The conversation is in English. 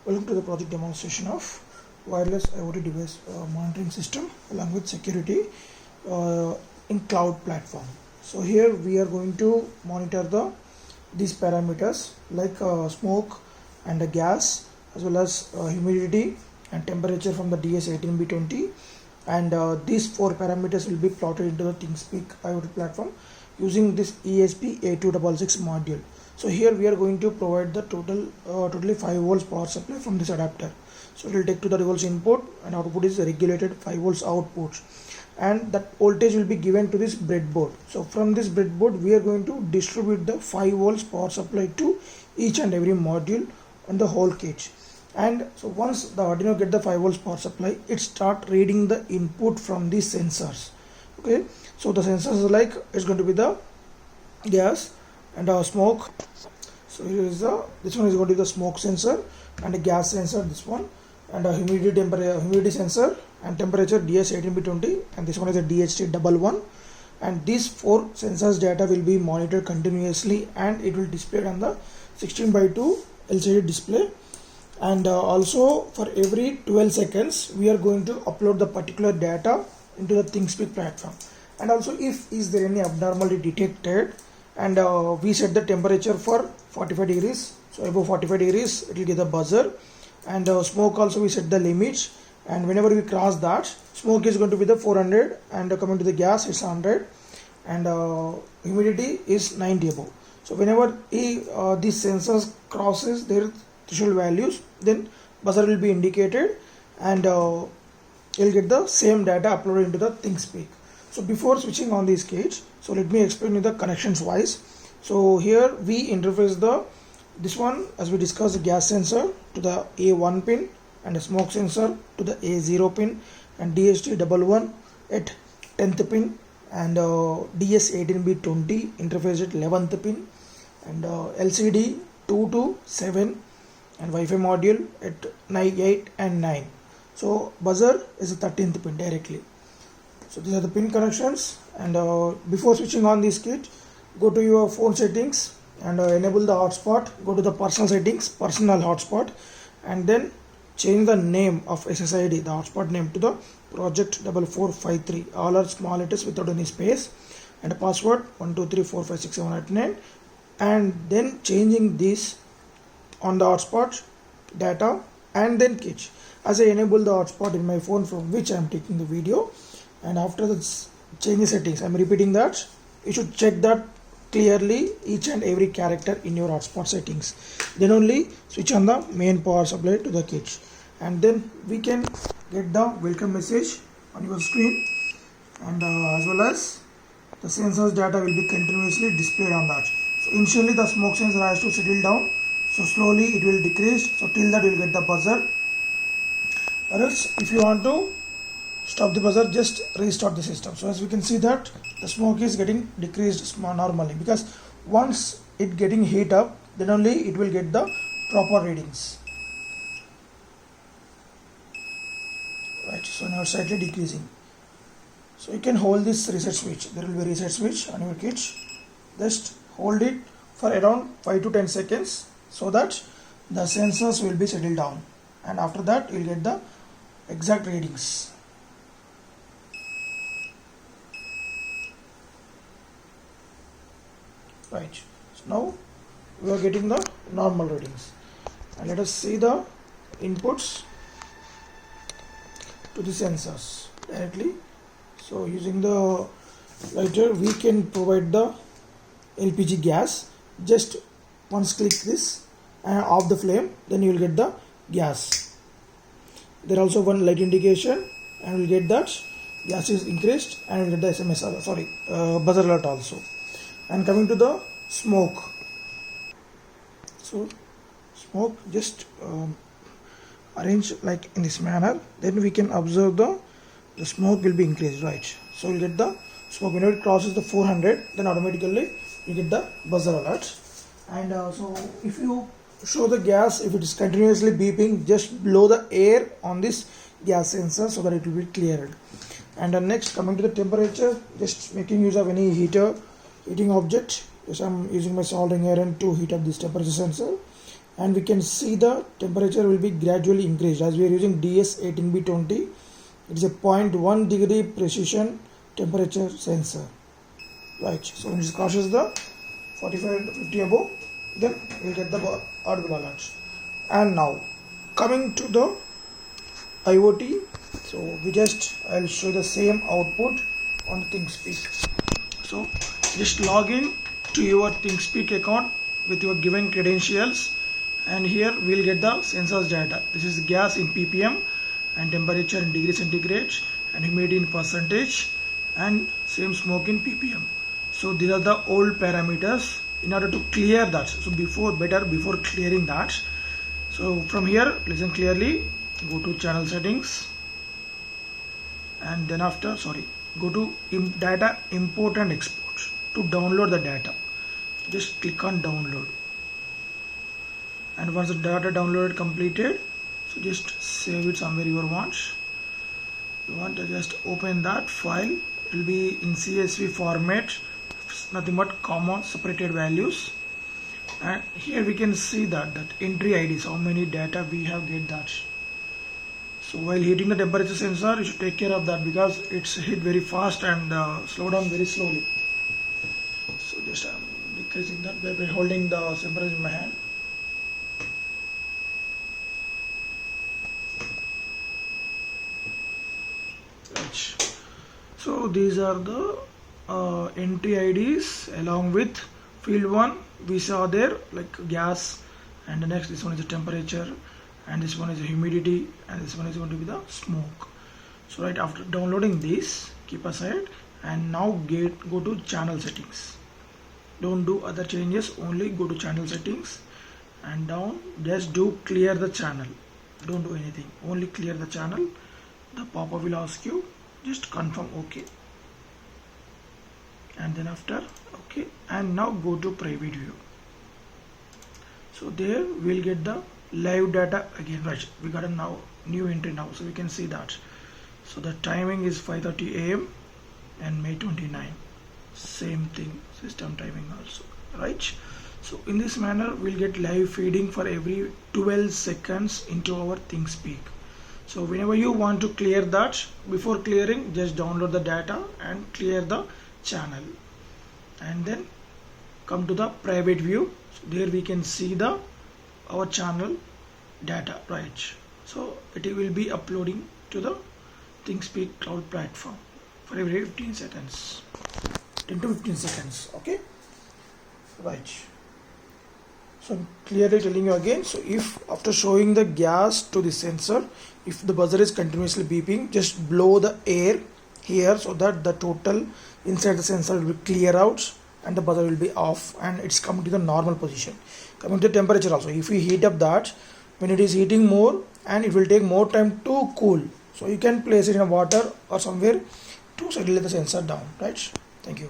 Welcome to the project demonstration of wireless IoT device monitoring system along with security in cloud platform. So here we are going to monitor these parameters like smoke and gas, as well as humidity and temperature from the DS18B20, and these four parameters will be plotted into the ThinkSpeak IoT platform using this ESP8266 module. So here we are going to provide the totally 5 volts power supply from this adapter. So it will take to the volts input, and output is regulated 5 volts output, and that voltage will be given to this breadboard. So from this breadboard we are going to distribute the 5 volts power supply to each and every module on the whole cage. And so once the Arduino get the 5 volts power supply, it start reading the input from these sensors. Okay, so the sensors like it's going to be the gas and smoke. So here is this one is going to be the smoke sensor and a gas sensor, this one, and a humidity sensor and temperature DS18B20, and this one is a DHT11, and these four sensors data will be monitored continuously, and it will display on the 16:2 LCD display. And also for every 12 seconds we are going to upload the particular data into the ThinkSpeak platform. And also if is there any abnormality detected, and we set the temperature for 45 degrees, so above 45 degrees it will get the buzzer. And smoke also we set the limit, and whenever we cross that, smoke is going to be the 400, and coming to the gas it's 100, and humidity is 90 above. So whenever these sensors crosses their threshold values, then buzzer will be indicated, and you'll get the same data uploaded into the ThinkSpeak. So before switching on this cage, so let me explain you the connections wise. So here we interface this one, as we discussed, the gas sensor to the A1 pin, and the smoke sensor to the A0 pin, and DHT11 at 10th pin, and DS18B20 interface at 11th pin, and LCD 2 to 7, and Wi-Fi module at 8 and 9. So buzzer is the 13th pin directly. So these are the pin connections. And before switching on this kit, go to your phone settings and enable the hotspot. Go to the personal settings, personal hotspot, and then change the name of SSID, the hotspot name, to the project 4453. All are small letters without any space, and a password 123456789, and then changing this on the hotspot data and then kit. As I enable the hotspot in my phone from which I am taking the video, and after the change settings, I am repeating that you should check that clearly each and every character in your hotspot settings. Then only switch on the main power supply to the kit, and then we can get the welcome message on your screen, and as well as the sensors data will be continuously displayed on that. So initially the smoke sensor has to settle down, so slowly it will decrease, so till that you will get the buzzer. Or else if you want to stop the buzzer, just restart the system. So as we can see that the smoke is getting decreased normally, because once it getting heat up, then only it will get the proper readings. Right, so now it's slightly decreasing. So you can hold this reset switch. There will be a reset switch on your kit. Just hold it for around 5 to 10 seconds so that the sensors will be settled down, and after that you will get the exact readings. Right, so now we are getting the normal readings, and let us see the inputs to the sensors directly. So using the lighter we can provide the LPG gas. Just once click this and off the flame, then you will get the gas. There also one light indication, and we'll get that gas is increased, and we'll get the SMS, buzzer alert also. And coming to the smoke, so smoke just arrange like in this manner, then we can observe the smoke will be increased, right? So we'll get the smoke whenever it crosses the 400, then automatically you get the buzzer alert. And so if you show the gas, if it is continuously beeping, just blow the air on this gas sensor so that it will be cleared. And next, coming to the temperature, just making use of any heating object. Yes, I'm using my soldering iron to heat up this temperature sensor. and we can see the temperature will be gradually increased as we are using DS18B20. It is a 0.1 degree precision temperature sensor, right? So when it crosses the 45 and 50 above, then we'll get the audible alert. And now coming to the IOT, so I'll show the same output on ThinkSpeak. So just log in to your ThinkSpeak account with your given credentials, and here we'll get the sensors data. This is gas in ppm and temperature in degree centigrade and humidity in percentage and same smoke in ppm. So these are the old parameters. In order to clear that, so before clearing that, so from here, listen clearly, go to channel settings, and then after go to data import and export. To download the data, just click on download, and once the data downloaded completed, so just save it somewhere you want. You want to just open that file. It will be in CSV format, nothing but comma separated values, and here we can see that entry IDs, how many data we have get that. So while heating the temperature sensor, you should take care of that because it's hit very fast and slow down very slowly. So just I'm decreasing that by holding the temperature in my hand. Right. So these are the entry IDs along with field 1 we saw there, like gas, and the next this one is the temperature, and this one is the humidity, and this one is going to be the smoke. So right after downloading this, keep aside, and now go to channel settings. Don't do other changes, only go to channel settings and down, just do clear the channel. Don't do anything, only clear the channel. The pop-up will ask you, just confirm OK, and then after OK, and now go to private view. So there we'll get the live data again, right? We got a now new entry now, so we can see that. So the timing is 5:30 AM and May 29, same thing, system timing also, right? So in this manner we'll get live feeding for every 12 seconds into our ThinkSpeak. So whenever you want to clear that, before clearing, just download the data and clear the channel, and then come to the private view. So there we can see our channel data, right? So it will be uploading to the ThinkSpeak cloud platform for every 15 seconds, 10 to 15 seconds. Okay, right? So I'm clearly telling you again. So if after showing the gas to the sensor, if the buzzer is continuously beeping, just blow the air here so that the total inside the sensor will be clear out and the buzzer will be off and it's come to the normal position. Coming to the temperature also, if you heat up that, when it is heating more and it will take more time to cool, so you can place it in a water or somewhere to settle the sensor down, right? Thank you.